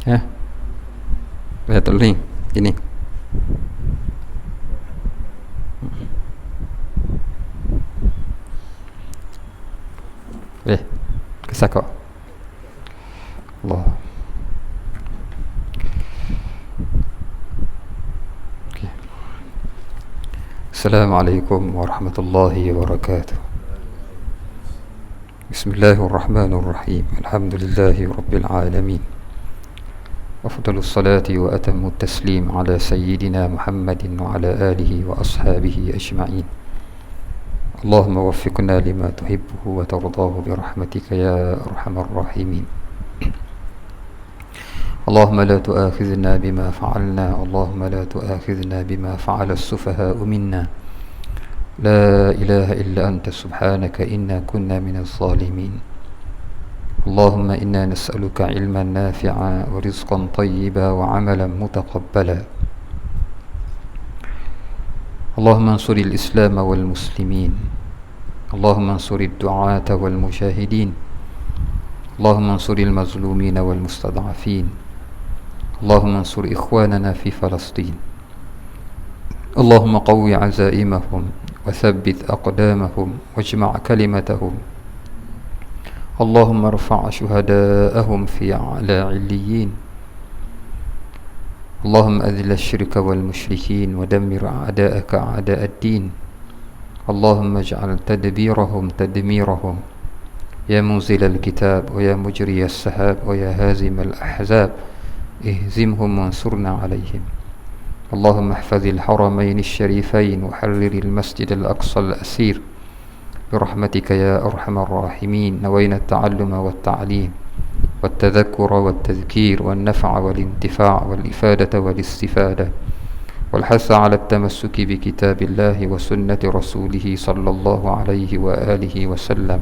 Ya, betul ni. Ini. Kisah kau. Allah. Okay. Assalamualaikum warahmatullahi wabarakatuh. Bismillahirrahmanirrahim. Alhamdulillahi rabbil alamin. أفضل الصلاة وأتم التسليم على سيدنا محمد وعلى آله وأصحابه أجمعين. اللهم وفقنا لما تحبه وترضاه برحمتك يا أرحم الراحمين. اللهم لا تؤاخذنا بما فعلنا، اللهم لا تؤاخذنا بما فعل السفهاء منا. لا إله إلا أنت سبحانك إنا كنا من الظالمين. اللهم إنا نسألك علما نافعا ورزقا طيبا وعملا متقبلا. اللهم انصر الإسلام والمسلمين، اللهم انصر الدعاة والمجاهدين، اللهم انصر المظلومين والمستضعفين، اللهم انصر إخواننا في فلسطين، اللهم قوي عزائمهم وثبت أقدامهم واجمع كلمتهم، اللهم ارفع شهداءهم في أعلى عليين، اللهم أذل الشرك والمشركين ودمر أعداءك أعداء الدين، اللهم اجعل تدبيرهم تدميرهم، يا منزل الكتاب ويا مجري السحاب ويا هازم الأحزاب اهزمهم وانصرنا عليهم. اللهم احفظ الحرمين الشريفين وحرر المسجد الأقصى الأسير برحمتك يا أرحم الراحمين. نوينا التعلم والتعليم والتذكر والتذكير والنفع والانتفاع والإفادة والاستفادة والحث على التمسك بكتاب الله وسنة رسوله صلى الله عليه وآله وسلم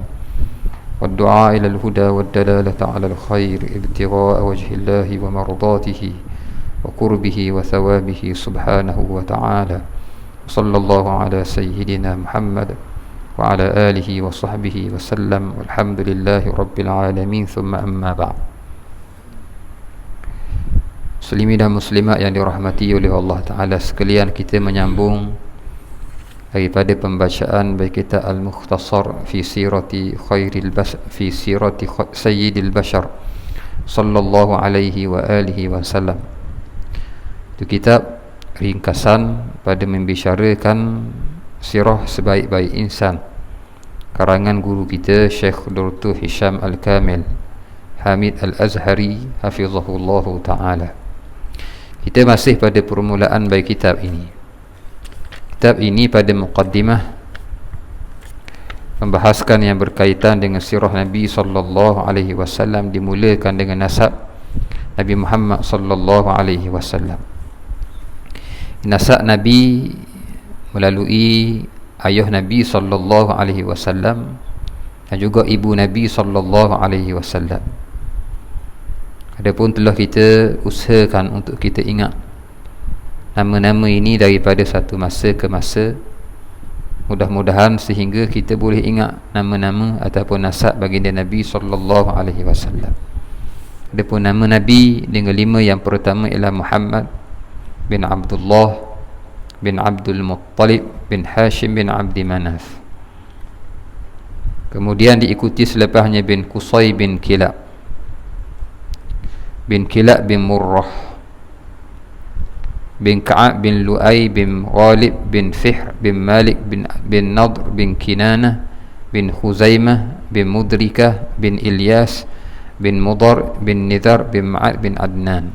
والدعاء إلى الهدى والدلالة على الخير ابتغاء وجه الله ومرضاته وقربه وثوابه سبحانه وتعالى. صلى الله على سيدنا محمد وعلى آله وصحبه وسلم والحمد لله رب العالمين. ثم أما بعد. Muslimin dan muslimat yang dirahmati oleh Allah Ta'ala sekalian, kita menyambung daripada pembacaan baik kita Al-Mukhtasar fi sirati khairil bashar, fi sirati sayyidil bashar sallallahu alaihi wa alihi wasallam. Itu kitab ringkasan pada membicarakan sirah sebaik-baik insan, karangan guru kita Syekh Dr. Hisham Al-Kamil Hamid Al-Azhari hafizahullahu ta'ala. Kita masih pada permulaan baik kitab ini. Kitab ini pada muqaddimah membahaskan yang berkaitan dengan sirah Nabi sallallahu alaihi wasallam, dimulakan dengan nasab Nabi Muhammad sallallahu alaihi wasallam. Nasab Nabi melalui ayah Nabi sallallahu alaihi wasallam dan juga ibu Nabi sallallahu alaihi wasallam. Adapun telah kita usahakan untuk kita ingat nama-nama ini daripada satu masa ke masa, mudah-mudahan sehingga kita boleh ingat nama-nama ataupun nasab baginda Nabi sallallahu alaihi wasallam. Adapun nama Nabi dengan 5 yang pertama ialah Muhammad bin Abdullah bin Abdul Muttalib bin Hashim bin Abdi Manaf. Kemudian diikuti selepasnya bin Qusay bin Kilab bin Murrah bin Ka'ab bin Lu'ay bin Ghalib bin Fihr bin Malik bin Nadr bin Kinanah bin Khuzaimah bin Mudrikah bin Ilyas bin Mudar bin Nidhar bin Ma'ad bin Adnan.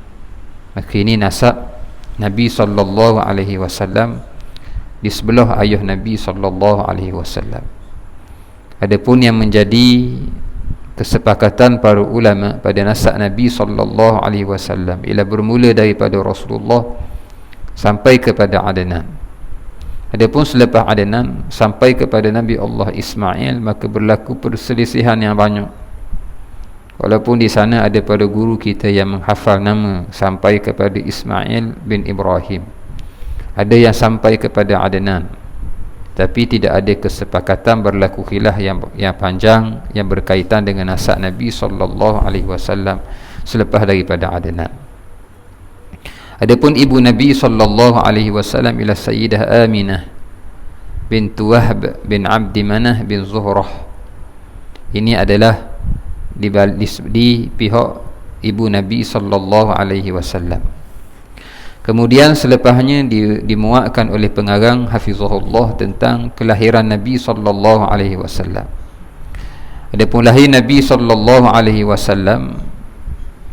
Maka ini nasab Nabi sallallahu alaihi wasallam di sebelah ayah Nabi sallallahu alaihi wasallam. Adapun yang menjadi kesepakatan para ulama pada nasab Nabi sallallahu alaihi wasallam ialah bermula daripada Rasulullah sampai kepada Adnan. Adapun selepas Adnan sampai kepada Nabi Allah Ismail, maka berlaku perselisihan yang banyak. Walaupun di sana ada pada guru kita yang menghafal nama sampai kepada Ismail bin Ibrahim, ada yang sampai kepada Adnan, tapi tidak ada kesepakatan, berlaku khilaf yang panjang yang berkaitan dengan nasab Nabi sallallahu alaihi wasallam selepas daripada Adnan. Adapun ibu Nabi sallallahu alaihi wasallam ialah Sayyidah Aminah bintu Wahb bin Abdi Manah bin Zuhrah. Ini adalah di pihak ibu Nabi sallallahu alaihi wasallam. Kemudian selepasnya dimuatkan oleh pengarang hafizahullah tentang kelahiran Nabi sallallahu alaihi wasallam. Adapun lahir Nabi sallallahu alaihi wasallam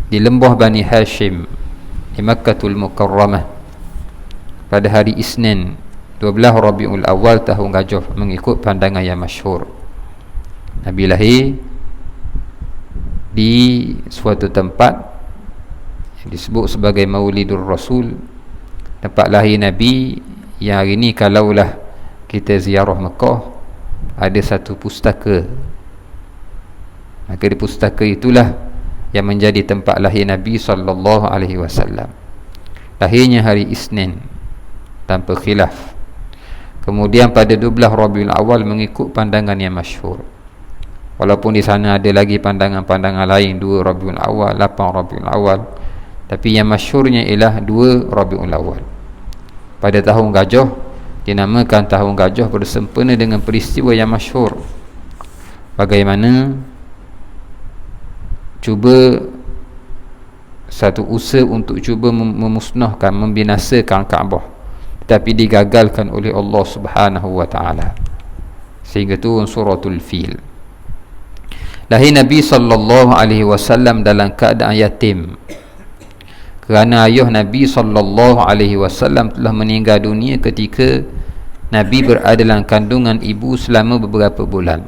di lembah Bani Hashim di Makkatul Mukarramah pada hari Isnin 12 Rabiul Awal tahun Gajah mengikut pandangan yang masyhur. Nabi lahir di suatu tempat yang disebut sebagai Maulidur Rasul, tempat lahir Nabi yang hari ini kalaulah kita ziarah Mekah ada satu pustaka, maka di pustaka itulah yang menjadi tempat lahir Nabi sallallahu alaihi wasallam. Lahirnya hari Isnin tanpa khilaf. Kemudian pada 12 Rabiul Awal mengikut pandangan yang masyhur. Walaupun di sana ada lagi pandangan-pandangan lain, 2 Rabiul Awal, 8 Rabiul Awal, tapi yang masyhurnya ialah 2 Rabiul Awal. Pada tahun Gajah dinamakan tahun Gajah bersempena dengan peristiwa yang masyhur. Bagaimana cuba satu usaha untuk cuba memusnahkan, membinasakan Kaabah, tetapi digagalkan oleh Allah Subhanahu wa taala. Sehingga tu suratul Fil. Lahir Nabi sallallahu alaihi wasallam dalam keadaan yatim. Kerana ayah Nabi sallallahu alaihi wasallam telah meninggal dunia ketika Nabi berada dalam kandungan ibu selama beberapa bulan.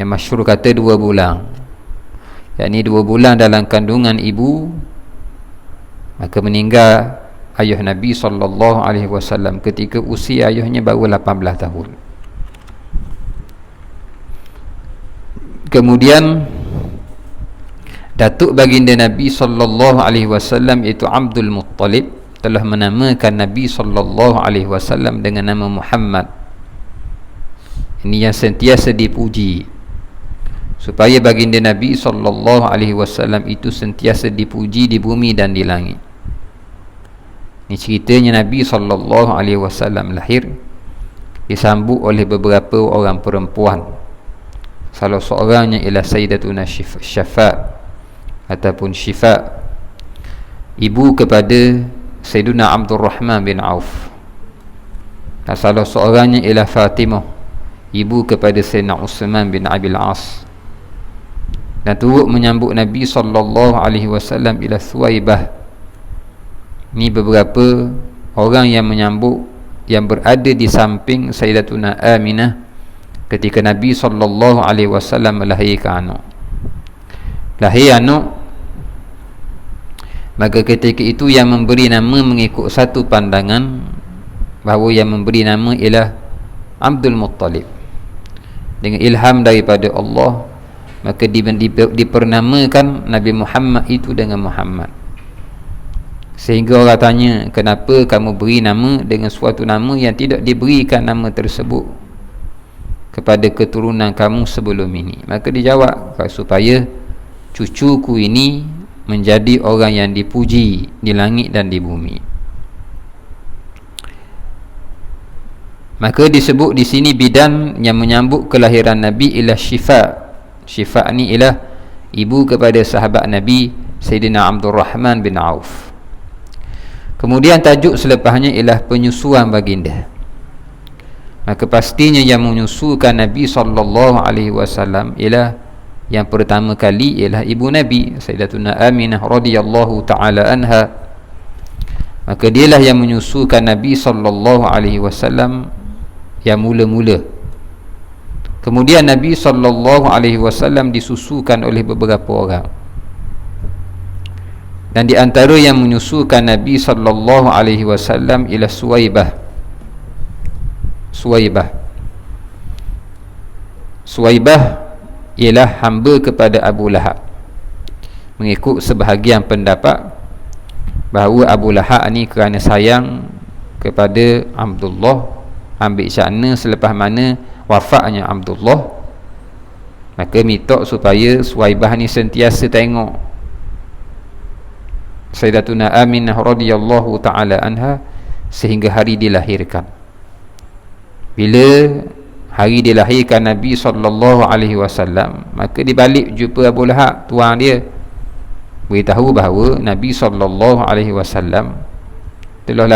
Yang masyhur kata 2 bulan. Yakni 2 bulan dalam kandungan ibu, maka meninggal ayah Nabi sallallahu alaihi wasallam ketika usia ayahnya baru 18 tahun. Kemudian datuk baginda Nabi sallallahu alaihi wasallam iaitu Abdul Muttalib telah menamakan Nabi sallallahu alaihi wasallam dengan nama Muhammad. Ini yang sentiasa dipuji, supaya baginda Nabi sallallahu alaihi wasallam itu sentiasa dipuji di bumi dan di langit. Ini ceritanya Nabi sallallahu alaihi wasallam lahir disambut oleh beberapa orang perempuan. Salah seorangnya ialah Sayyidatuna Syafa ataupun Syifa, ibu kepada Sayyiduna Abdul Rahman bin Auf. Dan salah seorangnya ialah Fatimah, ibu kepada Sayyidina Uthman bin Abil As. Dan turut menyambut Nabi sallallahu alaihi wasallam ialah Thuwaibah. Ini beberapa orang yang menyambut, yang berada di samping Sayyidatuna Aminah ketika Nabi sallallahu alaihi wasallam melahirkan anak. Lahir anak, maka ketika itu yang memberi nama mengikut satu pandangan bahawa yang memberi nama ialah Abdul Muttalib. Dengan ilham daripada Allah, maka dipernamakan Nabi Muhammad itu dengan Muhammad. Sehingga orang tanya, kenapa kamu beri nama dengan suatu nama yang tidak diberikan nama tersebut kepada keturunan kamu sebelum ini? Maka dijawab, supaya cucuku ini menjadi orang yang dipuji di langit dan di bumi. Maka disebut di sini bidan yang menyambut kelahiran Nabi ialah Syifa. Syifa ni ialah ibu kepada sahabat Nabi Sayyidina Abdul Rahman bin Auf. Kemudian tajuk selepasnya ialah penyusuan baginda. Maka pastinya yang menyusukan Nabi sallallahu alaihi wasallam ialah yang pertama kali ialah ibu Nabi Sayyidatuna Aminah radhiyallahu taala anha. Maka dialah yang menyusukan Nabi sallallahu alaihi wasallam yang mula-mula. Kemudian Nabi sallallahu alaihi wasallam disusukan oleh beberapa orang. Dan di antara yang menyusukan Nabi sallallahu alaihi wasallam ialah Suwaibah ialah hamba kepada Abu Lahab. Mengikut sebahagian pendapat bahawa Abu Lahab ni kerana sayang kepada Abdullah, ambil syakna selepas mana wafatnya Abdullah, maka minta supaya Suwaibah ni sentiasa tengok Sayyidatuna Aminah radhiyallahu taala anha sehingga hari dilahirkan. Bila hari dilahirkan Nabi sallallahu alaihi wasallam, maka dibalik jumpa Abu Lahab, tuan dia beritahu bahawa Nabi sallallahu alaihi wasallam telah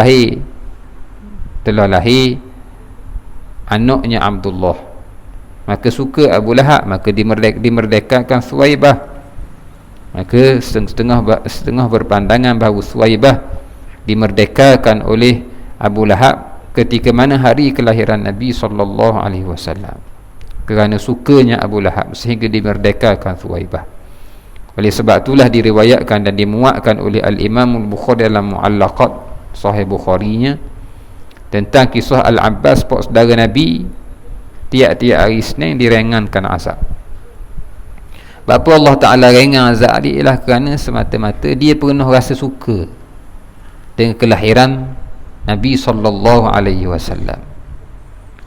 lahir anaknya Abdullah. Maka suka Abu Lahab, maka dimerdekakan Suwaibah. Maka setengah berpandangan bahawa Suwaibah dimerdekakan oleh Abu Lahab ketika mana hari kelahiran Nabi sallallahu alaihi wasallam, kerana sukanya Abu Lahab sehingga dimerdekakan Suwaibah. Oleh sebab itulah diriwayatkan dan dimuatkan oleh Al-Imam Al-Bukhari dalam Mu'allaqat Sahih Bukharinya tentang kisah Al-Abbas, pak saudara Nabi, tiap-tiap hari Isnin direngankan azab. Bapa Allah Ta'ala ringan azab dia ialah kerana semata-mata dia pernah rasa suka dengan kelahiran Nabi sallallahu alaihi wasallam.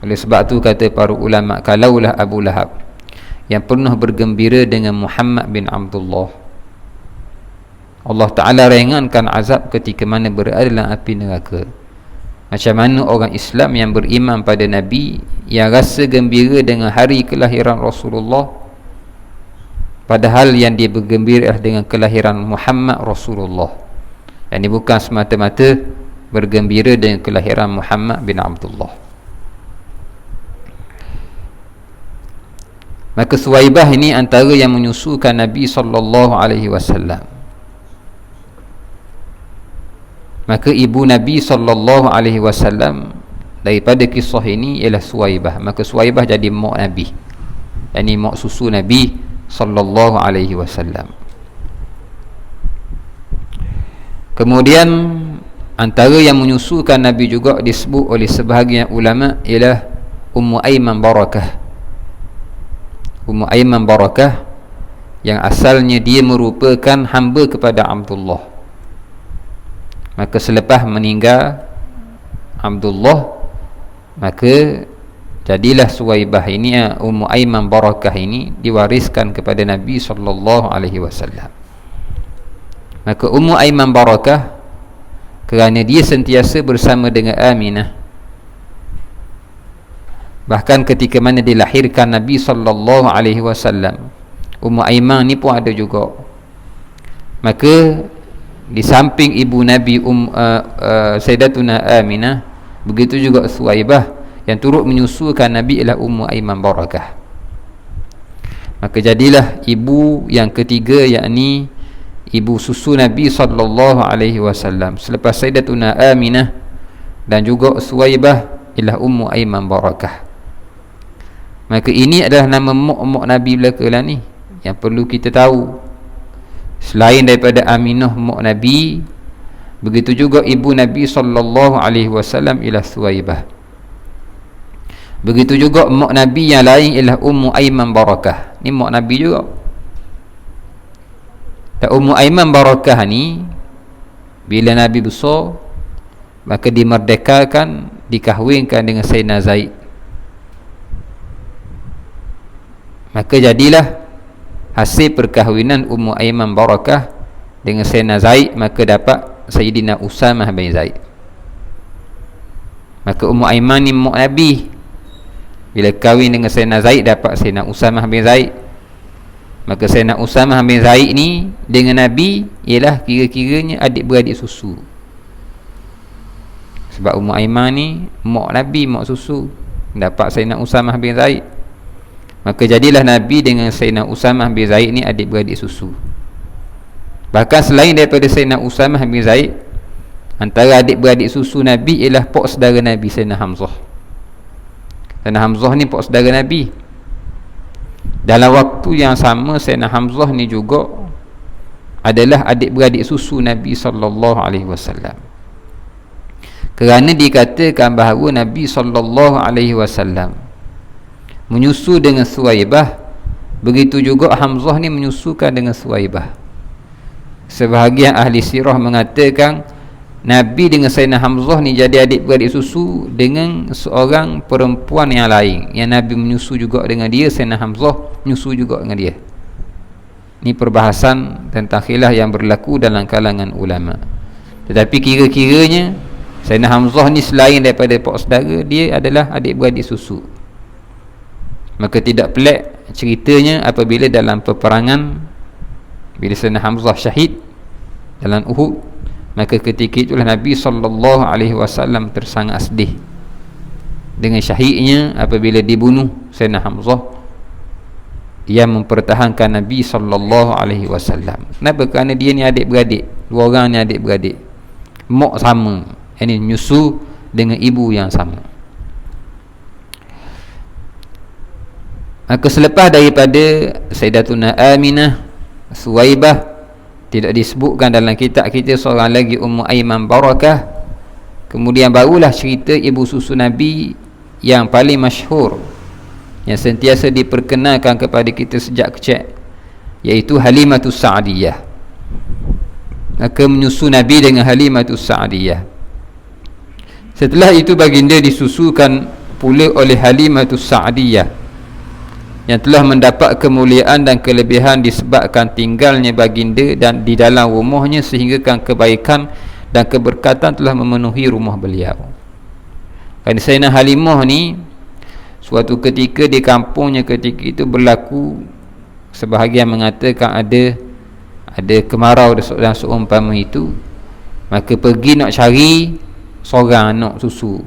Oleh sebab tu kata para ulama, kalaulah Abu Lahab yang pernah bergembira dengan Muhammad bin Abdullah, Allah Ta'ala ringankan azab ketika mana berada dalam api neraka. Macam mana orang Islam yang beriman pada Nabi, yang rasa gembira dengan hari kelahiran Rasulullah, padahal yang dia bergembira dengan kelahiran Muhammad Rasulullah. Yang ini bukan semata-mata bergembira dengan kelahiran Muhammad bin Abdullah. Maka Suwaibah ini antara yang menyusukan Nabi sallallahu alaihi wasallam. Maka ibu Nabi sallallahu alaihi wasallam daripada kisah ini ialah Suwaibah. Maka Suwaibah jadi mak Nabi, yakni mak susu Nabi sallallahu alaihi wasallam. Kemudian antara yang menyusukan Nabi juga disebut oleh sebahagian ulama ialah Ummu Aiman Barakah. Ummu Aiman Barakah yang asalnya dia merupakan hamba kepada Abdullah. Maka selepas meninggal Abdullah, maka jadilah Suwaibah ini, Ummu Aiman Barakah ini diwariskan kepada Nabi sallallahu alaihi wasallam. Maka Ummu Aiman Barakah, kerana dia sentiasa bersama dengan Aminah, bahkan ketika mana dilahirkan Nabi sallallahu alaihi wasallam, Ummu Aiman ni pun ada juga. Maka di samping ibu Nabi Sayyidatuna Aminah, begitu juga Suwaibah yang turut menyusukan Nabi ialah Ummu Aiman Barakah. Maka jadilah ibu yang ketiga, yakni ibu susu Nabi sallallahu alaihi wasallam selepas Sayyidatuna Aminah dan juga Suwaibah ialah Ummu Aiman Barakah. Maka ini adalah nama mak Nabi belaka lah ni yang perlu kita tahu. Selain daripada Aminah mak Nabi, begitu juga ibu Nabi sallallahu alaihi wasallam ialah Suwaibah. Begitu juga mak Nabi yang lain ialah Ummu Aiman Barakah. Ni mak Nabi juga. Dan Ummu Aiman Barakah ni bila Nabi besar, maka dimerdekakan, dikahwinkan dengan Sayyidina Zaid. Maka jadilah hasil perkahwinan Ummu Aiman Barakah dengan Sayyidina Zaid, maka dapat Sayyidina Usamah bin Zaid. Maka Ummu Aiman ni mak Nabi, bila kahwin dengan Sayyidina Zaid dapat Sayyidina Usamah bin Zaid. Maka Sayyidina Usamah bin Zaid ni dengan Nabi ialah kira-kiranya adik-beradik susu. Sebab Ummu Aiman ni mak Nabi, mak susu, dapat Sayyidina Usamah bin Zaid. Maka jadilah Nabi dengan Sayyidina Usamah bin Zaid ni adik-beradik susu. Bahkan selain daripada Sayyidina Usamah bin Zaid, antara adik-beradik susu Nabi ialah pak saudara Nabi, Sayyidina Hamzah. Sayyidina Hamzah ni pak saudara Nabi. Dalam waktu yang sama, Sayyidina Hamzah ni juga adalah adik-beradik susu Nabi sallallahu alaihi wasallam. Kerana dikatakan bahawa Nabi sallallahu alaihi wasallam menyusu dengan Suwaibah, begitu juga Hamzah ni menyusukan dengan Suwaibah. Sebahagian ahli sirah mengatakan Nabi dengan Sayyidina Hamzah ni jadi adik-beradik susu dengan seorang perempuan yang lain, yang Nabi menyusu juga dengan dia. Sayyidina Hamzah menyusu juga dengan dia. Ni perbahasan tentang khilaf yang berlaku dalam kalangan ulama. Tetapi kira-kiranya Sayyidina Hamzah ni selain daripada pak saudara, dia adalah adik-beradik susu. Maka tidak pelik ceritanya apabila dalam peperangan, bila Sayyidina Hamzah syahid dalam Uhud, maka ketika itulah Nabi SAW tersangat sedih dengan syahidnya apabila dibunuh Sayyidina Hamzah yang mempertahankan Nabi SAW. Kenapa? Kerana dia ni adik-beradik, dua orang ni adik-beradik, mak sama, ini nyusu dengan ibu yang sama. Maka selepas daripada Sayyidatuna Aminah, Suwaibah, tidak disebutkan dalam kitab kita seorang lagi, Ummu Aiman Barakah. Kemudian barulah cerita ibu susu Nabi yang paling masyhur, yang sentiasa diperkenalkan kepada kita sejak kecil, iaitu Halimatus Sa'diyah. Maka menyusu Nabi dengan Halimatus Sa'diyah. Setelah itu baginda disusukan pula oleh Halimatus Sa'diyah, yang telah mendapat kemuliaan dan kelebihan disebabkan tinggalnya baginda dan di dalam rumahnya, sehinggakan kebaikan dan keberkatan telah memenuhi rumah beliau. Kerana Sayyidina Halimah ni suatu ketika di kampungnya ketika itu berlaku, sebahagian mengatakan ada kemarau dan seumpama itu, maka pergi nak cari seorang nak susu,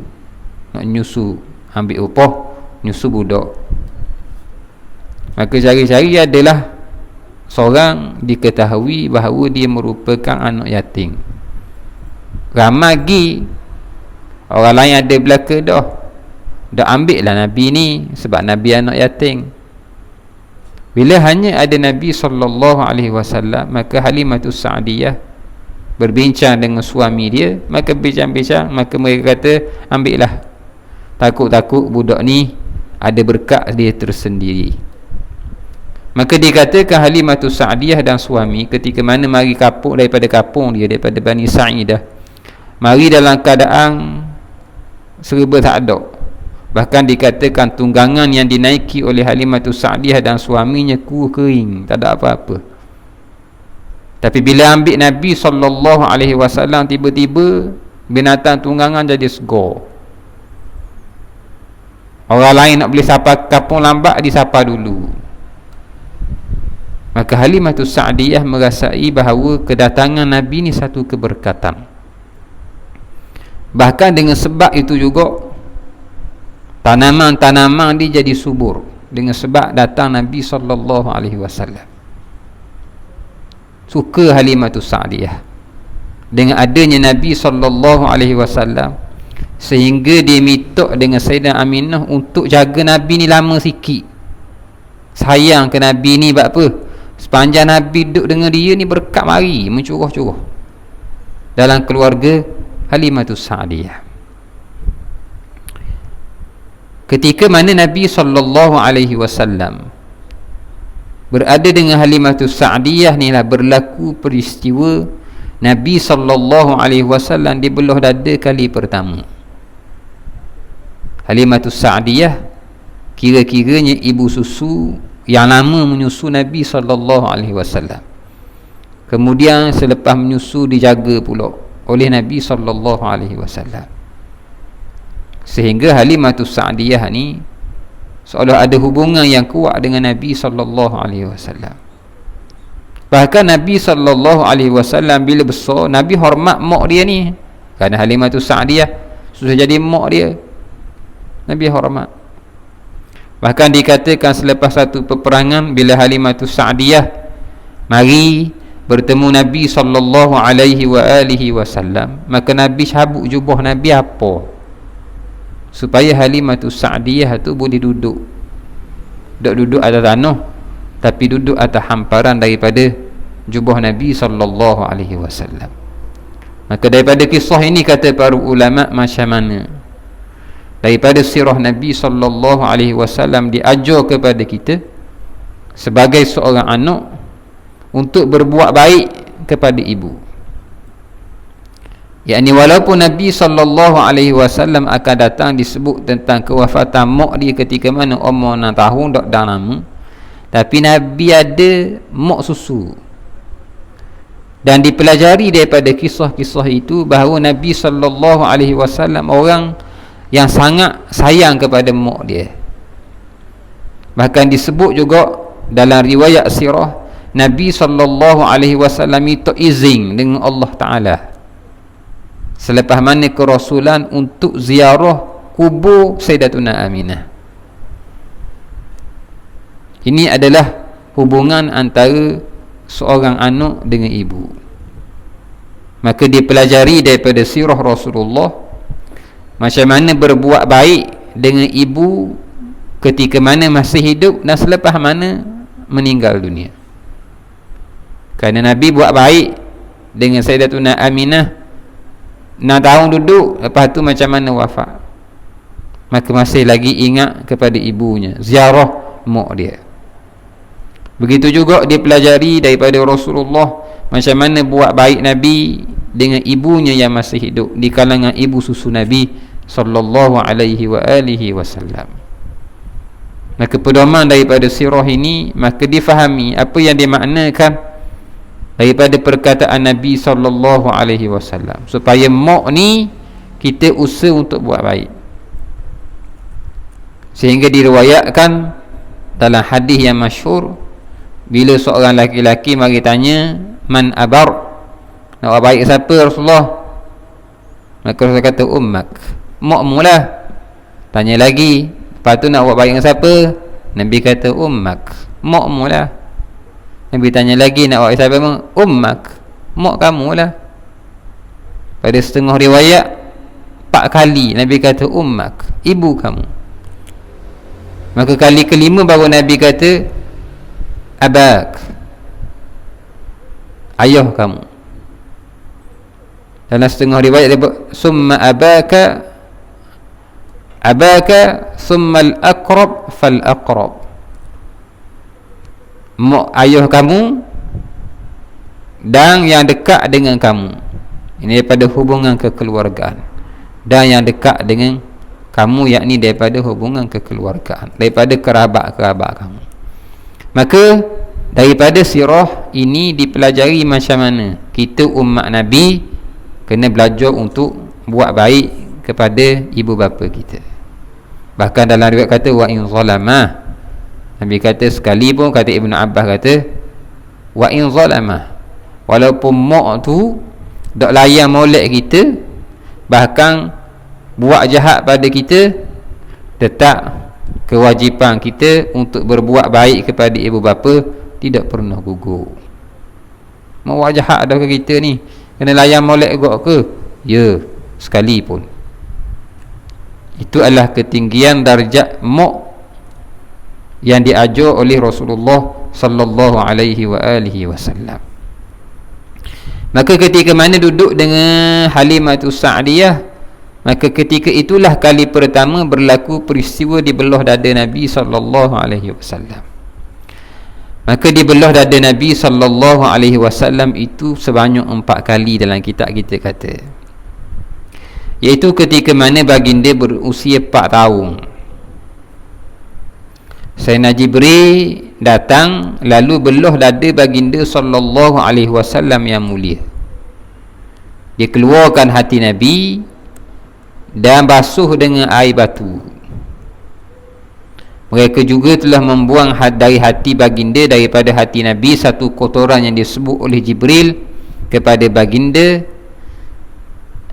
nak nyusu, ambil upah nyusu budak. Maka cari-cari adalah seorang diketahui bahawa dia merupakan anak yatim. Ramai lagi orang lain ada belaka dah ambil lah Nabi ni sebab Nabi anak yatim. Bila hanya ada Nabi SAW, maka Halimatus Sa'diyah berbincang dengan suami dia. Maka bincang-bincang, maka mereka kata, ambillah, takut-takut budak ni ada berkat dia tersendiri. Maka dikatakan Halimatus Sa'diyah dan suami ketika mana mari kapung daripada kapung dia, daripada Bani Sa'idah, mari dalam keadaan serba tak ada. Bahkan dikatakan tunggangan yang dinaiki oleh Halimatus Sa'diyah dan suaminya kering, tak ada apa-apa. Tapi bila ambil Nabi SAW, tiba-tiba binatang tunggangan jadi segar. Orang lain nak beli sapa kapung lambat, disapa dulu. Maka Halimatus Sa'diyah merasai bahawa kedatangan Nabi ni satu keberkatan. Bahkan dengan sebab itu juga tanaman-tanaman dia jadi subur dengan sebab datang Nabi SAW. Suka Halimatus Sa'diyah dengan adanya Nabi SAW, sehingga dia minta dengan Sayyidah Aminah untuk jaga Nabi ni lama sikit. Sayang ke Nabi ni, sebab apa? Sepanjang Nabi duduk dengan dia ni berkat mari mencurah-curah dalam keluarga Halimatus Sa'diyah. Ketika mana Nabi SAW berada dengan Halimatus Sa'diyah ni lah berlaku peristiwa Nabi SAW dibelah dada kali pertama. Halimatus Sa'diyah kira-kiranya ibu susu yang lama menyusu Nabi SAW. Kemudian selepas menyusu dijaga pula oleh Nabi SAW, sehingga Halimatus Sa'diyah ni seolah ada hubungan yang kuat dengan Nabi SAW. Bahkan Nabi SAW bila besar, Nabi hormat mak dia ni, kerana Halimatus Sa'diyah sudah jadi mak dia, Nabi hormat. Bahkan dikatakan selepas satu peperangan, bila Halimatus Sa'diyah mari bertemu Nabi SAW, maka Nabi cabut jubah Nabi apa? Supaya Halimatus Sa'diyah tu boleh duduk atas tanah, tapi duduk atas hamparan daripada jubah Nabi SAW. Maka daripada kisah ini kata para ulama, macam mana daripada sirah Nabi SAW diajar kepada kita sebagai seorang anak untuk berbuat baik kepada ibu. yakni walaupun Nabi SAW akan datang disebut tentang kewafatan mak dia ketika mana umur 6 tahun tak ada nama, Tapi Nabi ada mok susu. Dan dipelajari daripada kisah-kisah itu bahawa Nabi SAW orang yang sangat sayang kepada mak dia. Bahkan disebut juga dalam riwayat sirah, Nabi SAW itu izin dengan Allah Ta'ala selepas mana kerasulan untuk ziarah kubur Sayyidatuna Aminah. Ini adalah hubungan antara seorang anak dengan ibu. Maka dipelajari daripada sirah Rasulullah macam mana berbuat baik dengan ibu ketika mana masih hidup dan selepas mana meninggal dunia. Kerana Nabi buat baik dengan Sayyidatuna Aminah 6 tahun duduk, lepas tu macam mana wafat. Maka masih lagi ingat kepada ibunya, ziarah mak dia. Begitu juga dipelajari daripada Rasulullah macam mana buat baik Nabi dengan ibunya yang masih hidup di kalangan ibu susu Nabi sallallahu alaihi wa alihi wasallam. Maka pedoman daripada sirah ini maka difahami apa yang dimaknakan daripada perkataan Nabi sallallahu alaihi wasallam supaya mak ni kita usaha untuk buat baik. Sehingga diriwayatkan dalam hadis yang masyhur, bila seorang laki-laki mari tanya, man abar, nak buat baik siapa Rasulullah? Maka Rasulullah kata, ummak, makmu lah. Tanya lagi, lepas tu nak buat baik dengan siapa? Nabi kata, ummak, makmu lah. Nabi tanya lagi, nak buat baik siapa? Ummak, mak kamu lah. Pada setengah riwayat 4 kali Nabi kata ummak, ibu kamu. Maka kali kelima baru Nabi kata abak, ayah kamu. Dalam setengah riwayat dia summa abaka summa al-aqrab fal-aqrab, mak ayah kamu dan yang dekat dengan kamu. Ini daripada hubungan kekeluargaan. Dan yang dekat dengan kamu, yakni daripada hubungan kekeluargaan, daripada kerabat-kerabat kamu. Maka daripada sirah ini dipelajari macam mana kita umat Nabi kena belajar untuk buat baik kepada ibu bapa kita. Bahkan dalam riwayat kata wa in zalamah, Nabi kata sekali pun, kata Ibn Abbas kata wa in zalamah, walaupun mak tu dak layan molek kita, bahkan buat jahat pada kita, tetap kewajipan kita untuk berbuat baik kepada ibu bapa tidak pernah gugur. Mau buat jahat dah ke kita ni, kena layan molek juga ke? Ya, sekali pun. Itu adalah ketinggian darjat mak yang diajar oleh Rasulullah sallallahu alaihi wa alihi wasallam. Maka ketika mana duduk dengan Halimatus Sa'diyah, maka ketika itulah kali pertama berlaku peristiwa di belah dada Nabi sallallahu alaihi wasallam. Maka di belah dada Nabi sallallahu alaihi wasallam itu sebanyak 4 kali dalam kitab kita kata. Iaitu ketika mana baginda berusia 4 tahun. Sayyidina Jibril datang lalu belah dada baginda sallallahu alaihi wasallam yang mulia. Dia keluarkan hati Nabi dan basuh dengan air batu. Mereka juga telah membuang dari hati baginda, daripada hati Nabi, satu kotoran yang disebut oleh Jibril kepada baginda.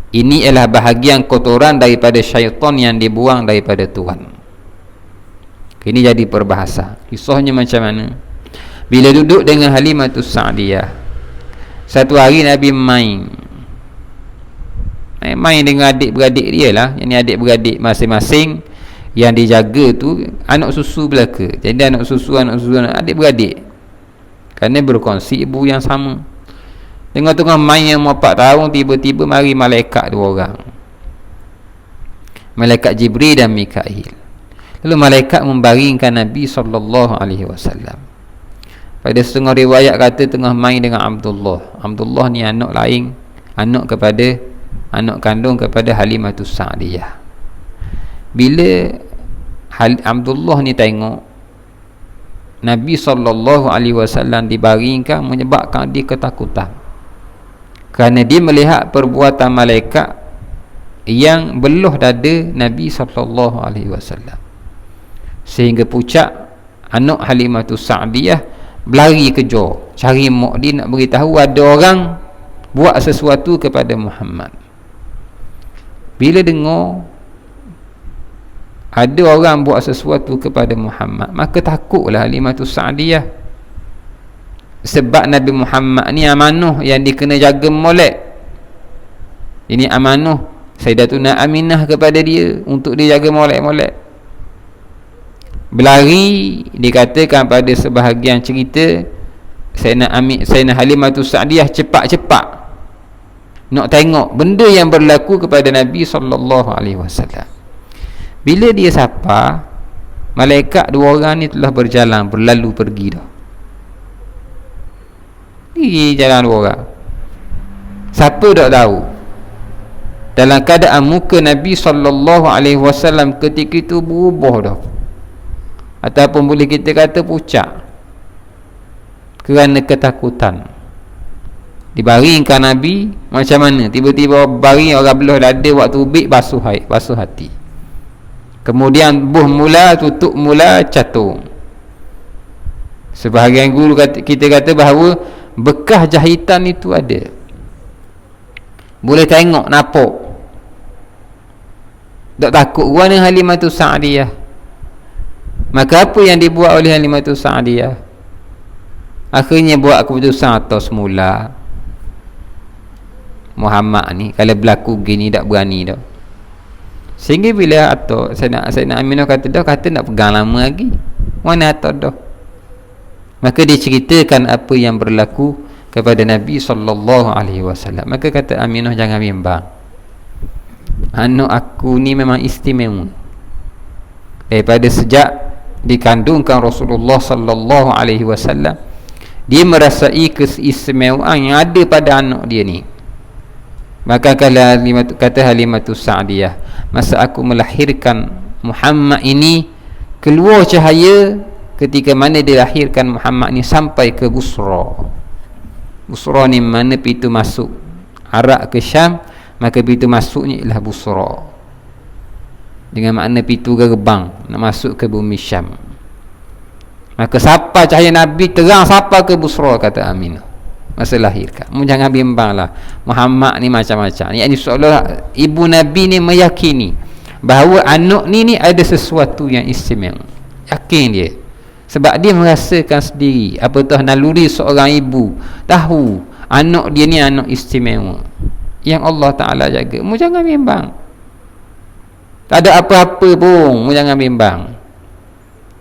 Ini adalah bahagian kotoran daripada syaitan yang dibuang daripada Tuhan. Ini jadi perbahasa. Kisahnya macam mana? Bila duduk dengan Halimatus Sa'diyah, satu hari Nabi main dengan adik-beradik dia lah. Yang ni adik-beradik masing-masing yang dijaga tu anak susu belaka. Jadi anak susu adik-beradik, kerana berkongsi ibu yang sama. Tengah-tengah main yang 4 tahun, tiba-tiba mari malaikat 2 orang, malaikat Jibril dan Mikail. Lalu malaikat membaringkan Nabi SAW. Pada setengah riwayat kata tengah main dengan Abdullah. Abdullah ni anak lain, anak kandung kepada Halimatus Sa'diyah. Bila Abdullah ni tengok Nabi SAW dibaringkan menyebabkan dia ketakutan, kerana dia melihat perbuatan malaikat yang beluh dada Nabi SAW, sehingga pucat anak Halimatus Sa'diyah berlari kejar cari mak dia, nak beritahu ada orang buat sesuatu kepada Muhammad. Bila dengar ada orang buat sesuatu kepada Muhammad, maka takutlah Halimatus Sa'diyah, sebab Nabi Muhammad ni amanah yang dikena jaga molek. Ini amanah Sayyidatuna Aminah kepada dia untuk dia jaga molek-molek. Berlari, dikatakan pada sebahagian cerita, Sayyidina Halimatus Sa'diyah cepat-cepat nak tengok benda yang berlaku kepada Nabi SAW. Bila dia sapa, malaikat dua orang ni telah berjalan, berlalu pergi dah. Pergi jalan dua orang. Siapa tak tahu? Dalam keadaan muka Nabi SAW ketika itu berubah dah, ataupun boleh kita kata pucat, kerana ketakutan. Dibaringkan Nabi macam mana? Tiba-tiba baring orang belah dada waktu ubik, basuh hati. Kemudian buh mula, tutup mula, catur. Sebahagian guru kita kata bahawa bekas jahitan itu ada, boleh tengok, nampak. Tak takut warna Halimatus Sa'diyah. Maka apa yang dibuat oleh Halimatus Sa'diyah? Akhirnya buat keputusan atau semula, Muhammad ni kalau berlaku gini tak berani dah. Sehingga bila atok Sayyidina Aminah kata nak pegang lama lagi, mana atok dah. Maka dia ceritakan apa yang berlaku kepada Nabi SAW. Maka kata Aminah, jangan bimbang, anak aku ni memang istimewa. Daripada sejak dikandungkan Rasulullah SAW, dia merasai keistimewaan yang ada pada anak dia ni. Maka kata Halimatus Sa'diyah, masa aku melahirkan Muhammad ini, keluar cahaya ketika mana dilahirkan Muhammad ni sampai ke Busra. Busra ni mana pintu masuk Arab ke Syam, maka pintu masuknya ialah Busra, dengan makna pintu gerbang nak masuk ke bumi Syam. Maka sampai cahaya Nabi terang sampai ke Busra, kata Aminah masa lahirkan. Jangan bimbanglah, Muhammad ni macam-macam. Yang seolah ibu Nabi ni meyakini bahawa anak ni ada sesuatu yang istimewa. Yakin dia, sebab dia merasakan sendiri apatah naluri seorang ibu, tahu anak dia ni anak istimewa yang Allah Ta'ala jaga. Jangan bimbang, tak ada apa-apa pun, jangan bimbang.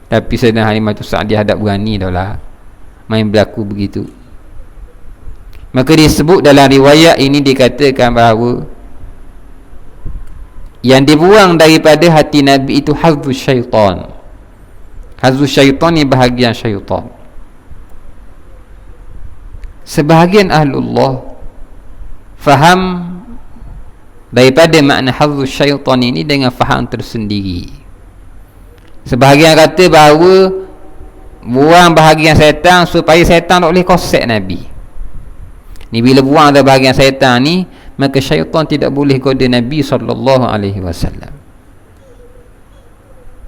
Tapi Sayyidina Halimatus Sa'diyah tak berani dah lah main berlaku begitu. Maka disebut dalam riwayat ini, dikatakan bahawa yang dibuang daripada hati Nabi itu hazzus syaitan. Hazzus syaitan ni bahagian syaitan. Sebahagian ahlullah faham daripada makna hazzus syaitan ini dengan faham tersendiri. Sebahagian kata bahawa buang bahagian syaitan supaya syaitan tak boleh kosek Nabi ni. Bila buang ada bahagian syaitan ni, maka syaitan tidak boleh goda Nabi SAW.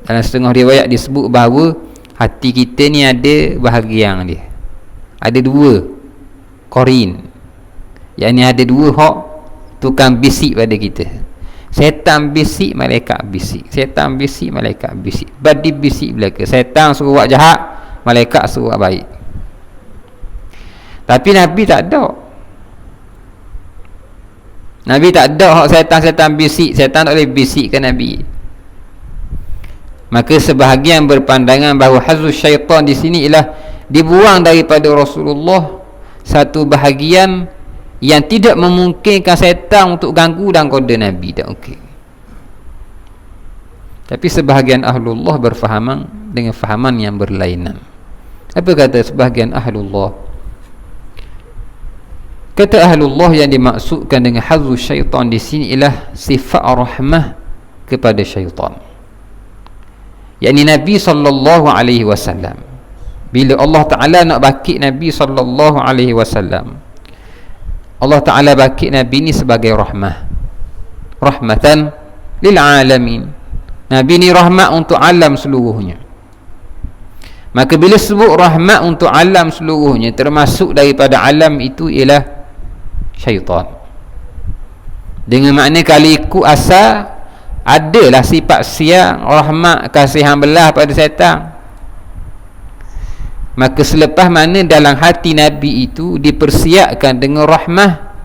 Dalam setengah riwayat disebut bahawa hati kita ni ada bahagian dia, ada dua korin, yang ni ada dua hak tukang bisik pada kita. Syaitan bisik, malaikat bisik. Syaitan bisik, malaikat bisik. Badi bisik belaka. Syaitan suruh buat jahat, malaikat suruh buat baik. Tapi Nabi tak ada. Nabi tak ada hak syaitan-syaitan bisik. Syaitan tak boleh bisikkan Nabi. Maka sebahagian berpandangan bahawa hazzus syaitan di sini ialah dibuang daripada Rasulullah satu bahagian yang tidak memungkinkan syaitan untuk ganggu dan goda Nabi. Tak okey. Tapi sebahagian ahlullah berfahaman dengan fahaman yang berlainan. Apa kata sebahagian ahlullah? Kata ahlullah yang dimaksudkan dengan hazzus syaitan di sini ialah sifat rahmah kepada syaitan. Yakni Nabi SAW Bila Allah Ta'ala nak bakit Nabi SAW, Allah Ta'ala bakit Nabi ni sebagai rahmatan lil alamin. Nabi ni rahmat untuk alam seluruhnya. Maka bila sebut rahmat untuk alam seluruhnya, termasuk daripada alam itu ialah syaitan. Dengan makna kalau ikut asal, adalah sifat siang, rahmat, kasihan belah pada syaitan. Maka selepas mana dalam hati Nabi itu dipersiapkan dengan rahmah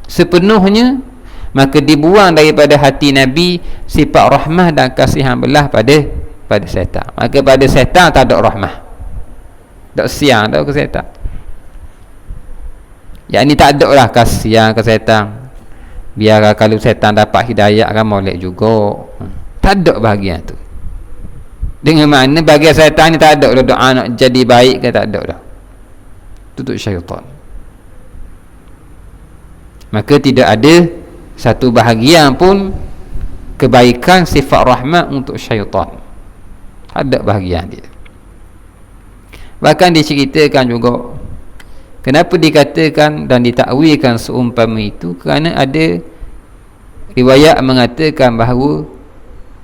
sepenuhnya, maka dibuang daripada hati Nabi sifat rahmah dan kasihan belah pada syaitan. Maka pada syaitan tak ada rahmah, tak siang, tak ke syaitan. Yang ni tak ada lah kasihan ke syaitan. Biar kalau syaitan dapat hidayah kan molek juga. Tak ada bahagian tu. Dengan makna bahagian syaitan ni tak ada dah doa nak jadi baik ke, tak ada dah. Tutup syaitan. Maka tidak ada satu bahagian pun kebaikan sifat rahmat untuk syaitan. Ada bahagian dia. Bahkan diceritakan juga kenapa dikatakan dan ditakwilkan seumpama itu, kerana ada riwayat mengatakan bahawa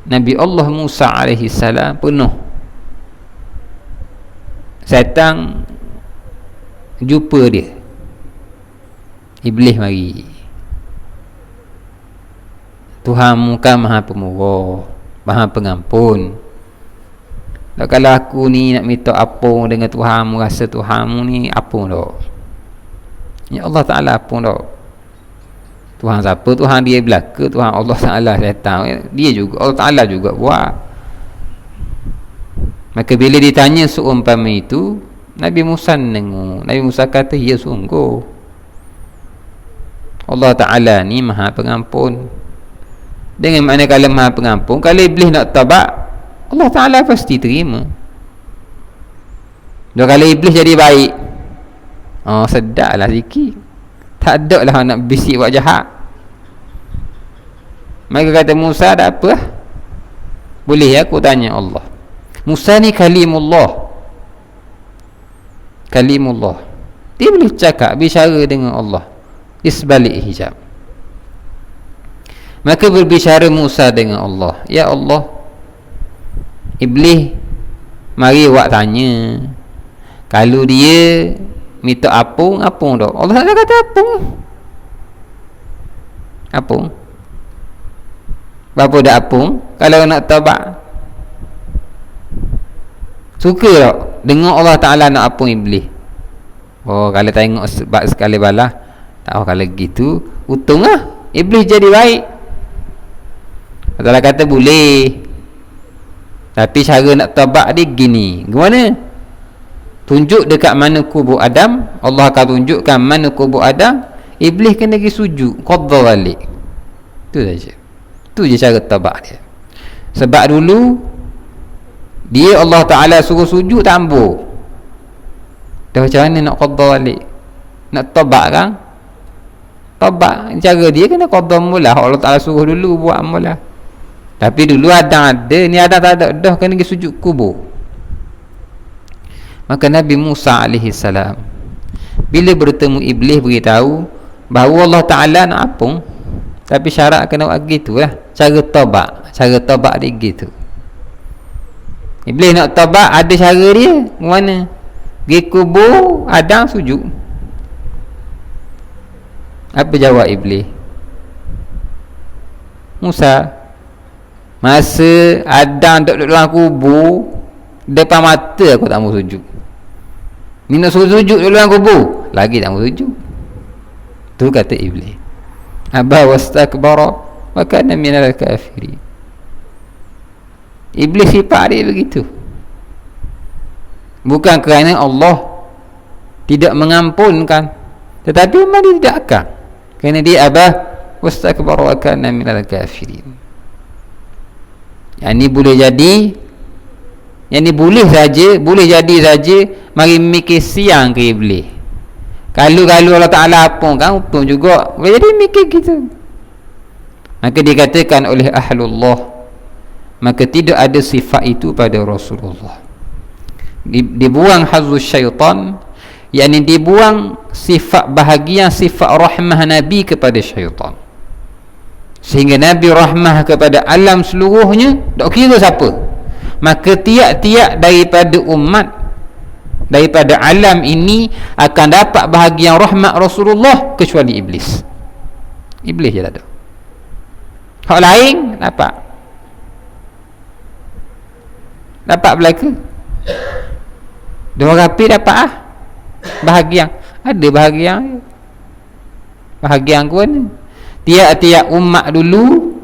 Nabi Allah Musa alaihi salam penuh syaitan jumpa dia, Iblis mari, Tuhanmu kan maha pemurah, maha pengampun. Tak, kalau aku ni nak minta apung dengan Tuhanmu, rasa Tuhanmu ni apung tak? Ya Allah Ta'ala apung tak? Tuhan siapa? Tuhan dia belaka, Tuhan Allah Ta'ala syaitan. Dia juga, Allah Ta'ala juga buat. Maka bila ditanya seumpama itu, Nabi Musa nengok. Nabi Musa kata, ya sungguh Allah Ta'ala ni maha pengampun. Dengan makna kalau maha pengampun, kalau Iblis nak taubat, Allah Ta'ala pasti terima. Dan kalau Iblis jadi baik, sedap lah sikit, tak ada lah nak bisik buat jahat. Maka kata Musa, tak apa, boleh aku tanya Allah. Musa ni kalimullah, dia boleh cakap, bicara dengan Allah di sebalik hijab. Maka berbicara Musa dengan Allah, ya Allah, Iblis mari awak tanya, kalau dia minta apung tak? Allah tak kata apung. Berapa dah apung? Kalau nak taubat, suka tak dengar Allah Ta'ala nak apung Iblis? Kalau tengok sebab sekali balah, tak, kalau gitu untung lah Iblis jadi baik. Allah kata boleh, tapi cara nak taubat dia gini. Gimana? Tunjuk dekat mana kubur Adam, Allah akan tunjukkan mana kubur Adam. Iblis kena pergi sujud, qadha balik. Itu saja. Itu je cara taubat dia. Sebab dulu dia Allah Ta'ala suruh sujud tambur. Dah macam mana nak qadha balik? Nak taubat kan? Taubat cara dia kena qadha mula. Allah Ta'ala suruh dulu buat mula. Tapi dulu Adam ada, ni Adam tak ada, dah kena pergi sujud kubur. Maka Nabi Musa alaihi salam bila bertemu Iblis, beritahu bahawa Allah Ta'ala nak apung, tapi syarat kena buat gitu lah. Cara taubat dia gitu. Iblis nak taubat, ada cara dia. Mana? Pergi kubur Adam sujud. Apa jawab Iblis? Musa, masa Adam duduk dalam kubur, depan mata aku tak mau sujud. Ni nak suruh sujud dalam kubur, lagi tak mau sujud. Tu kata Iblis. Aba wastakbara wa kana minal kafirin. Iblis sifat dia begitu. Bukan kerana Allah tidak mengampunkan, tetapi memang dia tidak akan. Kerana dia aba wastakbara wa kana minal kafirin. Yang ni boleh jadi, yang ni boleh jadi saja. Mari mikir siang ke Iblis. Kalau Allah Ta'ala apung kan, untung juga. Boleh jadi mikir gitu. Maka dikatakan oleh Ahlullah, maka tidak ada sifat itu pada Rasulullah. dibuang hazzus syaitan, yakni dibuang sifat bahagia, sifat rahmah Nabi kepada syaitan, sehingga Nabi rahmah kepada alam seluruhnya, tak kira siapa. Maka tiap-tiap daripada umat, daripada alam ini akan dapat bahagian rahmat Rasulullah, kecuali iblis. Iblis je tak ada. Hak lain dapat belaka. Dua kafir dapat bahagian. Ada bahagian kuan. Tiap-tiap umat dulu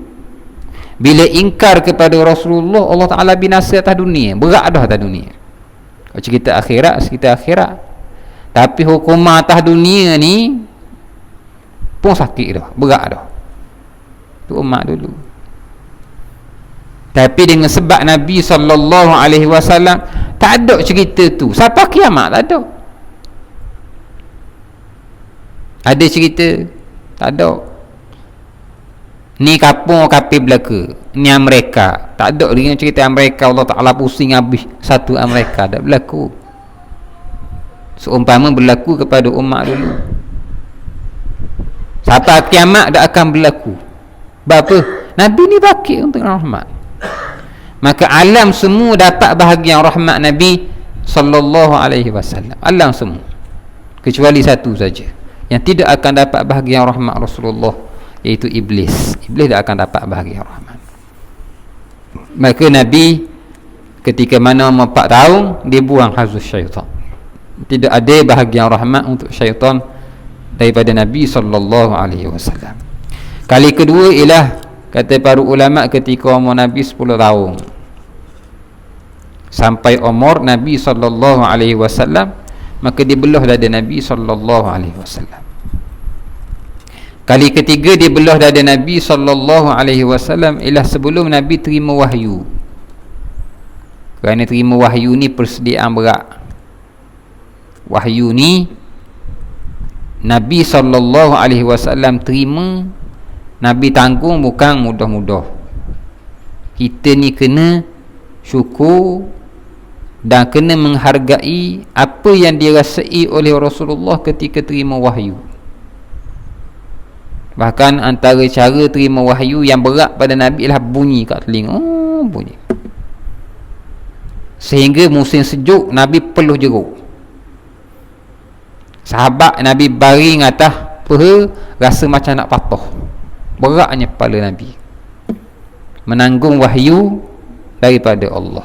bila ingkar kepada Rasulullah, Allah Ta'ala binasa atas dunia, berat dah atas dunia. Kalau cerita akhirat, tapi hukuman atas dunia ni pun sakit dah, berat dah. Tu umat dulu. Tapi dengan sebab Nabi SAW tak ada cerita tu sampai kiamat, tak ada. Ada cerita? Tak ada. Ni kapung kapi belaka, ni Amerika, tak ada dengan cerita Amerika Allah Ta'ala pusing habis satu Amerika, tak berlaku. Seumpama berlaku kepada umat dulu, sampai kiamat tak akan berlaku. Apa? Nabi ni baki untuk rahmat. Maka alam semua dapat bahagian rahmat Nabi SAW. Alam semua, kecuali satu saja yang tidak akan dapat bahagian rahmat Rasulullah, iaitu iblis. Iblis tak akan dapat bahagian rahmat. Maka Nabi ketika mana 4 tahun, dia buang hazzus syaitan. Tidak ada bahagian rahmat untuk syaitan daripada Nabi SAW. Kali kedua ialah, kata para ulama, ketika umur Nabi 10 tahun sampai umur Nabi SAW, maka dibelah dada Nabi SAW. Kali ketiga dibelah dada Nabi SAW ialah sebelum Nabi terima wahyu. Kerana terima wahyu ni persediaan berat. Wahyu ni Nabi SAW terima, Nabi tanggung, bukan mudah-mudah. Kita ni kena syukur dan kena menghargai apa yang dirasai oleh Rasulullah ketika terima wahyu. Bahkan antara cara terima wahyu yang berat pada Nabi ialah bunyi kat telinga. Bunyi. Sehingga musim sejuk Nabi peluh jeruk. Sahabat Nabi baring atas peha, rasa macam nak patah. Beratnya kepala Nabi menanggung wahyu daripada Allah.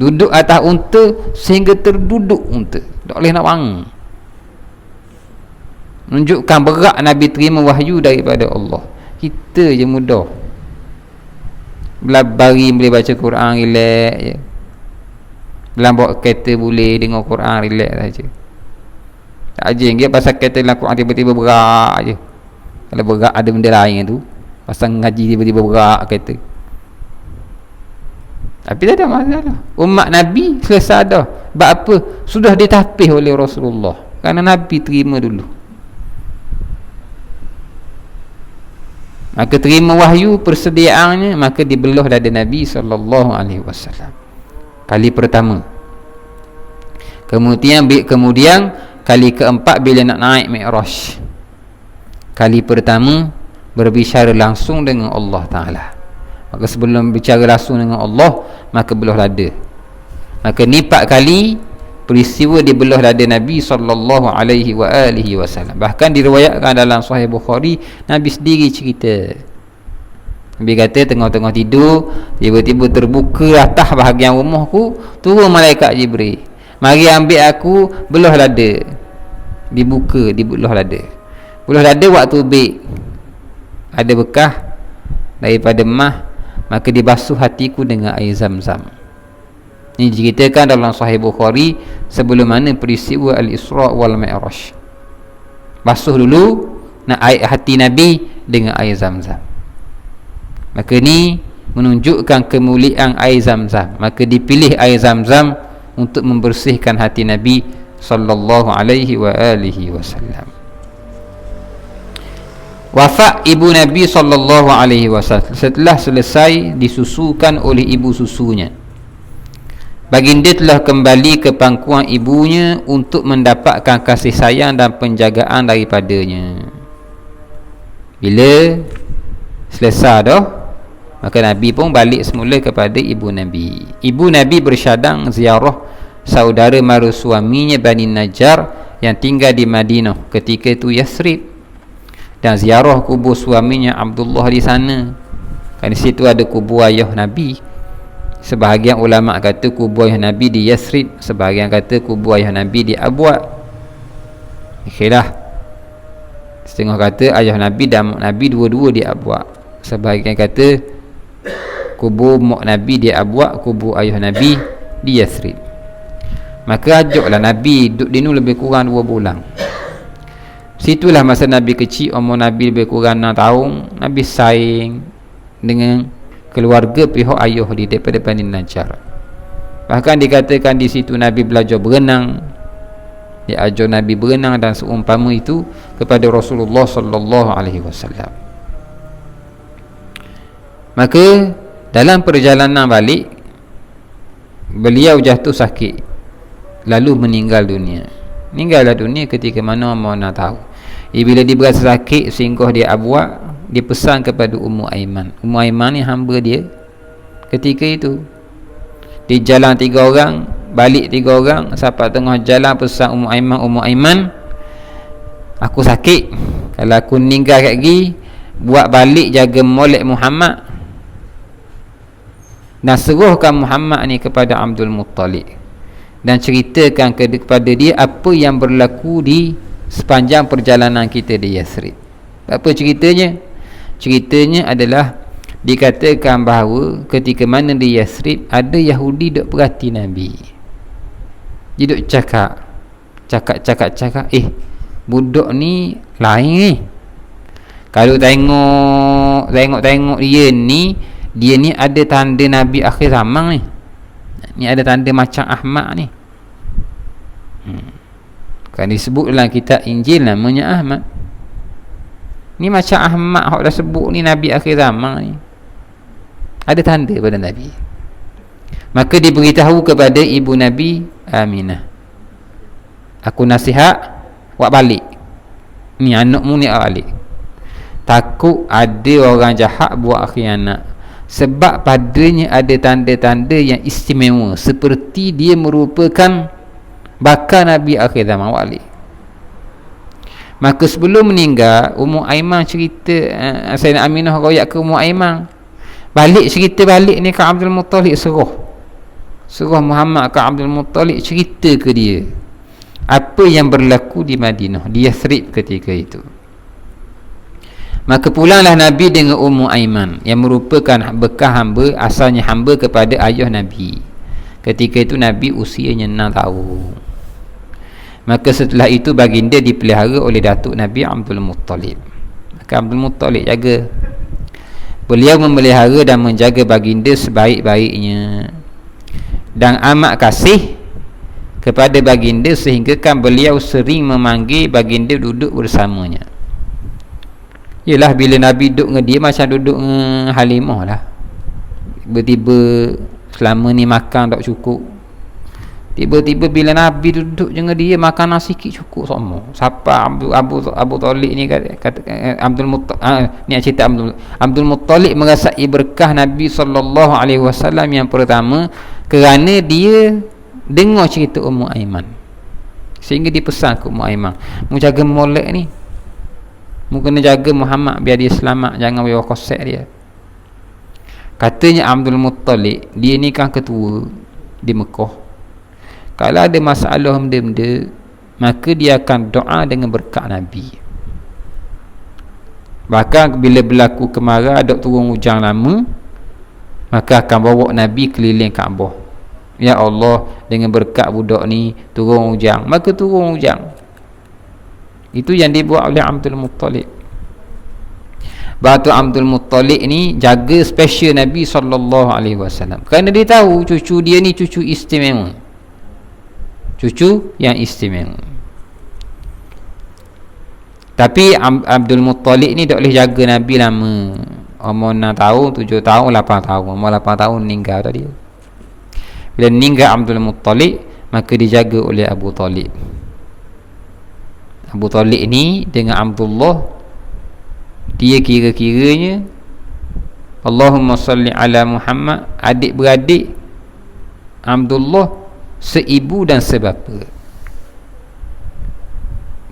Duduk atas unta sehingga terduduk unta, tak boleh nak bangun. Menunjukkan berat Nabi terima wahyu daripada Allah. Kita je mudah, belabari boleh baca Quran relax je, dalam bawa kereta boleh dengar Quran relax saja. Tak ajing dia pasal kereta dalam Quran tiba-tiba berat je. Kalau berat ada benda lain tu, pasal ngaji tiba-tiba berat kereta. Tapi tak ada masalah. Umat Nabi selesai dah. Sebab apa? Sudah ditapih oleh Rasulullah, kerana Nabi terima dulu. Maka terima wahyu persediaannya, maka dibelah dada Nabi SAW. Kali pertama. Kemudian kali keempat bila nak naik Mi'raj. Kali pertama berbicara langsung dengan Allah Ta'ala. Maka sebelum bicara langsung dengan Allah, maka belah dada. Maka ni 4 kali peristiwa dibelah dada Nabi SAW. Bahkan diriwayatkan dalam Sahih Bukhari, Nabi sendiri cerita. Nabi kata tengah-tengah tidur, tiba-tiba terbuka atas bahagian rumahku, turun malaikat Jibril, mari ambil aku, belah dada. Dibelah dada. Belah dada waktu baik, ada bekas daripada mah, maka dibasuh hatiku dengan air Zam-Zam. Ini diceritakan dalam Sahih Bukhari sebelum mana peristiwa Al-Isra' wal Mi'raj. Basuh dulu nak air hati Nabi dengan air Zam-Zam. Maka ni menunjukkan kemuliaan air Zam-Zam. Maka dipilih air Zam-Zam untuk membersihkan hati Nabi sallallahu alaihi wa alihi wasallam. Wafat ibu Nabi sallallahu alaihi wasallam setelah selesai disusukan oleh ibu susunya. baginda telah kembali ke pangkuan ibunya untuk mendapatkan kasih sayang dan penjagaan daripadanya. Bila selesai dah, maka Nabi pun balik semula kepada ibu Nabi. Ibu Nabi bersyadang ziarah saudara mara suaminya Bani Najjar yang tinggal di Madinah, ketika itu Yasrib, dan ziarah kubur suaminya Abdullah di sana. Kan di situ ada kubur ayah Nabi. Sebahagian ulama kata kubur ayah Nabi di Yasrib, sebahagian kata kubur ayah Nabi di Abwa. Ikhlas. Setengah kata ayah Nabi dan mak Nabi dua-dua di Abwa. Sebahagian kata kubur mak Nabi di Abwa, kubur ayah Nabi di Yasrib. Maka ajaklah Nabi duduk di nu lebih kurang 2 bulan. Situlah masa Nabi kecil, umur Nabi lebih kurang 6 tahun. Nabi saing dengan keluarga pihak ayah di daripada Bani Najjar. Bahkan dikatakan di situ Nabi belajar berenang. Dia ajar Nabi berenang dan seumpama itu kepada Rasulullah sallallahu alaihi wasallam. Maka dalam perjalanan balik, beliau jatuh sakit, lalu meninggal dunia. Meninggallah dunia ketika mana mana tahu. Bila dia berasa sakit, singgah dia Abwa, dia pesan kepada Ummu Aiman. Ummu Aiman ni hamba dia ketika itu. Di jalan 3 orang, balik 3 orang, sampai tengah jalan pesan Ummu Aiman, aku sakit. Kalau aku meninggal kat gini, buat balik jaga molek Muhammad dan seruhkan Muhammad ni kepada Abdul Muttalib, dan ceritakan kepada dia apa yang berlaku di sepanjang perjalanan kita di Yasrib. Apa ceritanya? Ceritanya adalah dikatakan bahawa ketika mana di Yasrib ada Yahudi duk perhati Nabi. Dia duk cakap, budak ni lain ni. Kalau tengok dia ni ada tanda Nabi akhir zaman ni. Ni ada tanda macam Ahmad ni. Kan disebut dalam kitab Injil namanya Ahmad. Ni macam Ahmad hak dah sebut ni Nabi akhir zaman ni. Ada tanda pada Nabi. Maka diberitahu kepada ibu Nabi Aminah, aku nasihat awak balik. Ni anakmu ni awak balik. Takut ada orang jahat buat khianat, sebab padanya ada tanda-tanda yang istimewa, seperti dia merupakan bakal Nabi akhir zaman. Wali. Maka sebelum meninggal, Ummu Aiman cerita, Sayyidina Aminah royak ke Ummu Aiman, balik cerita balik ni ke Abdul Muttalib, suruh Muhammad ke Abdul Muttalib, cerita ke dia apa yang berlaku di Madinah, di Yathrib ketika itu. Maka pulanglah Nabi dengan Ummu Aiman yang merupakan bekas hamba, asalnya hamba kepada ayah Nabi. Ketika itu Nabi usianya 6 tahun. Maka setelah itu baginda dipelihara oleh datuk Nabi Abdul Muttalib. Maka Abdul Muttalib jaga. Beliau memelihara dan menjaga baginda sebaik-baiknya, dan amat kasih kepada baginda sehingga kan beliau sering memanggil baginda duduk bersamanya. Yelah, bila Nabi duduk dengan dia macam duduk dengan Halimah lah. Tiba-tiba selama ni makan tak cukup, tiba-tiba bila Nabi duduk dengan dia makan nasi sikit cukup semua. Siapa Abu Talib ni kata Abdul Muttalib, ni cerita Abdul Muttalib merasai berkah Nabi SAW yang pertama kerana dia dengar cerita Ummu Aiman, sehingga dia pesan ke Ummu Aiman, mu jaga molek ni, mu kena jaga Muhammad biar dia selamat, jangan bawa kosek dia. Katanya Abdul Muttalib, dia ni kan ketua di Mekah. Kalau ada masalah benda-benda, maka dia akan doa dengan berkat Nabi. Bahkan bila berlaku kemarau, ada turun hujan lama, maka akan bawa Nabi keliling Kaabah. Ya Allah, dengan berkat budak ni turun hujan, maka turun hujan. Itu yang dibuat oleh Abdul Muttalib. Batu Abdul Muttalib ni jaga special Nabi SAW, kerana dia tahu cucu dia ni cucu istimewa, cucu yang istimewa. Tapi Abdul Muttalib ni tak boleh jaga Nabi lama. Umur 6 tahun, 7 tahun, 8 tahun. Umur 8 tahun meninggal tadi. Bila meninggal Abdul Muttalib, maka dijaga oleh Abu Talib. Abu Talib ni dengan Abdullah, dia kira-kiranya Allahumma salli ala Muhammad, adik-beradik Abdullah seibu dan sebapa.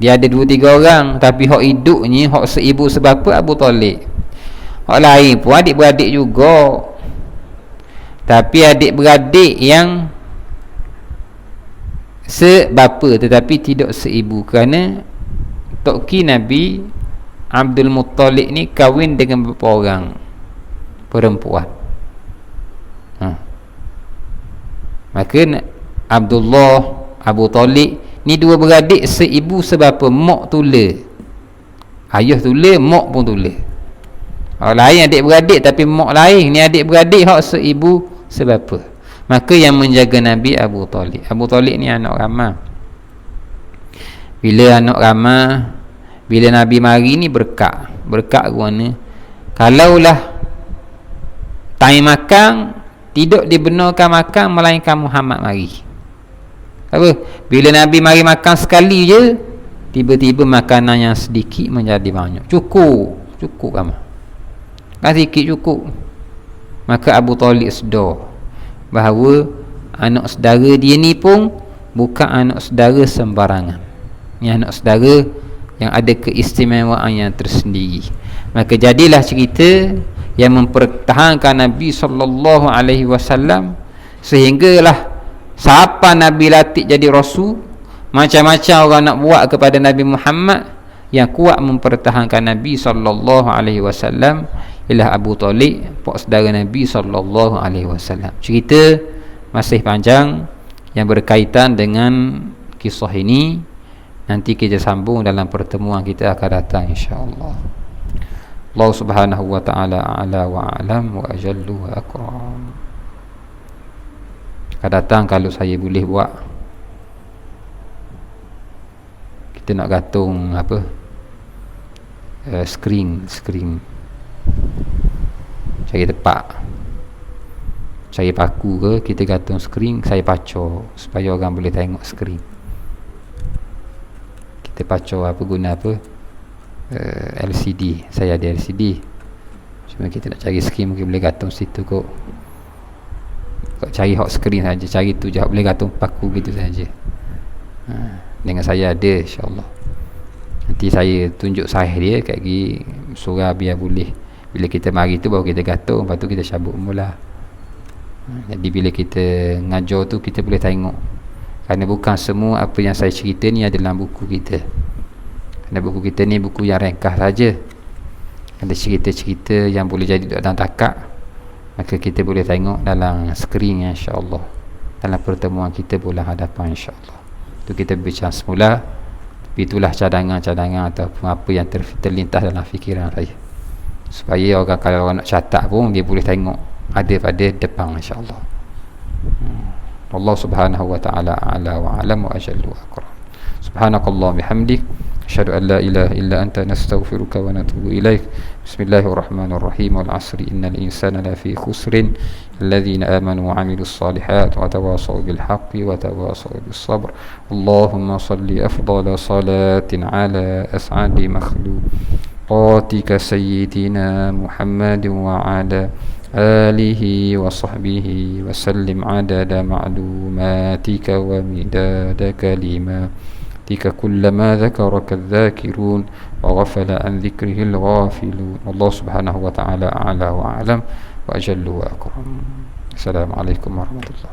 Dia ada 2-3 orang, tapi hak hidupnya, hak seibu sebapa Abu Talib. Hak lain pun adik-beradik juga, tapi adik-beradik yang sebapa tetapi tidak seibu, kerana Toki Nabi Abdul Muttalib ni kahwin dengan beberapa orang perempuan. Maka Abdullah, Abu Talib ni 2 beradik seibu sebapa, mak tula. Ayah tula, mak pun tula. Orang lain adik-beradik tapi mak lain. Ni adik-beradik hak seibu sebapa. Maka yang menjaga Nabi Abu Talib. Abu Talib ni anak ramah. Bila anak ramah, bila Nabi mari ni berkat. Berkat ke mana? Kalaulah time makan tidak dibenarkan makan melainkan Muhammad mari. Apa? Bila Nabi mari makan sekali je, tiba-tiba makanan yang sedikit menjadi banyak. Cukup ramah. Kan sikit cukup. Maka Abu Talib sedar bahawa anak saudara dia ni pun bukan anak saudara sembarangan. Ni anak saudara yang ada keistimewaan yang tersendiri. Maka jadilah cerita yang mempertahankan Nabi SAW, sehinggalah siapa Nabi latih jadi Rasul, macam-macam orang nak buat kepada Nabi Muhammad, yang kuat mempertahankan Nabi SAW ialah Abu Talib, pak saudara Nabi SAW. Cerita masih panjang yang berkaitan dengan kisah ini. Nanti kita sambung dalam pertemuan kita akan datang, insya-Allah. Allah Subhanahu wa ta'ala a'la wa a'lam wa ajallu wa akram. Akan datang kalau saya boleh buat, kita nak gantung apa, screen cari tempat, cari paku ke, kita gantung screen, saya pacor supaya orang boleh tengok screen. Kita pacor apa, guna apa, LCD. Saya ada LCD, cuma kita nak cari screen mungkin boleh gantung situ kot. Kau cari hot screen saja, cari tu je, boleh gantung paku gitu saja. Dengan saya ada, insya-Allah. Nanti saya tunjuk sahih dia kat gigi surah, biar boleh bila kita mari tu baru kita gantung, lepas tu kita cabut mula. Jadi bila kita ngajar tu kita boleh tengok, kerana bukan semua apa yang saya cerita ni ada dalam buku kita. Kerana buku kita ni buku yang ringkas saja, ada cerita-cerita yang boleh jadi dalam takat, maka kita boleh tengok dalam skrin, insya-Allah. Dalam pertemuan kita bulan hadapan, insya-Allah. Tu kita bincang semula. Tapi itulah cadangan-cadangan ataupun apa yang terlintas dalam fikiran saya, supaya orang, kalau orang nak catat pun dia boleh tengok ada pada depan, insya-Allah. Allah Subhanahu wa ta'ala a'la wa a'lam wa ajallu wa akram. Subhanakallah bihamdik, asyhadu an la ilaha illa anta, nastaghfiruka wa natubu ilaik. Bismillahirrahmanirrahim. Wal 'asri innal insana lafi khusrin الذين آمنوا وعملوا الصالحات وتواصوا بالحق وتواصوا بالصبر. اللهم صل أفضل صلاة على أسعد مخلوقاتك سيدنا محمد وعلى آله وصحبه وسلم عدد معلوماتك ومداد كلماتك كلما ذكرك الذاكرون وغفل عن ذكره الغافلون. الله سبحانه وتعالى أعلى وأعلم وأجل وأكرم. السلام عليكم ورحمة الله.